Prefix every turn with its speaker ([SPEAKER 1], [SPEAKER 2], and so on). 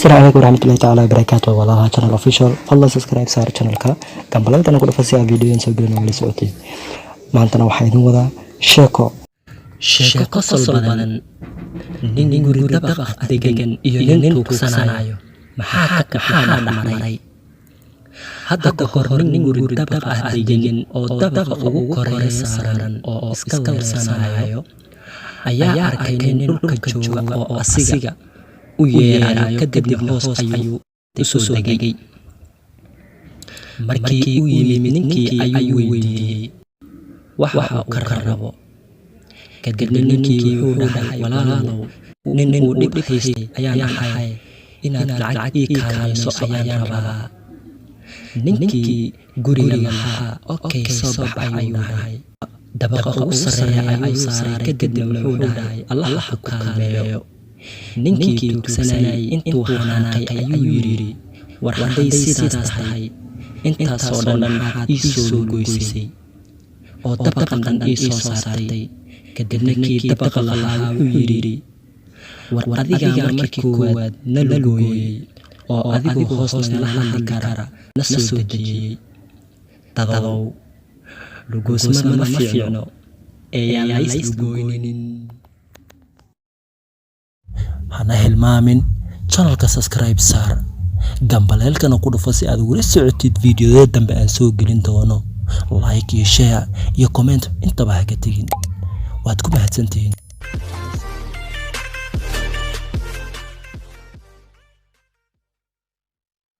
[SPEAKER 1] السلام عليكم ورحمة الله تعالى وبركاته. والله channel official fadlan subscribe saar channelka gambalantana ku dhufasiya video soo gelin oo la socotay maantana waxaan idin wadaa sheeko
[SPEAKER 2] qosol badan nin guri dabaq degan iyo nin tuugsanayo maxaa maray hadda ka hor nin guri dabaq degan oo dabaq ugu koreeya saaran oo iska warsanayo ayaa arkay nin dhulka jooga oo asiga u yeerayo kadib hoos ayuu soo degay markii uu yimid ninkii ayuu weydiiyey waxa uu ka rabo kadib ninkii wuxuu dhahay walaalow nin uu dhib haystay ayaan ahay inaad lacag ii kaalmayso ayaan rabaa ninkii guriga lahaa okay soo bax ayuu dhahay dabaqa ugu sarreeya ayuu saaray kadib wuxuu dhahay allah ha ku kaalmeeyo ninkii tuugsanayay intuu xanaaqay ayuu yidhi war hadday sidaas tahay intaasoo dhan maxaad ii soo goysay oo dabaqan ii soo saartay kadib ninkii dabaqa lahaa wuxuu yidhi war adigaa markii koowaad na lugooyey oo adigu hoos nagala hadli kara na soo dejiyey dadow lugoosma ma fiicno ee yaan la isgooynin.
[SPEAKER 3] hana hilmaamin channelka subscribe saar gambaleelkana ku dhufo si aad ugu socotid fiidiyoada dambe aan soo gelin doono. Like iyo share iyo comment intaba ha ka tagin. waad ku mahadsantihiin.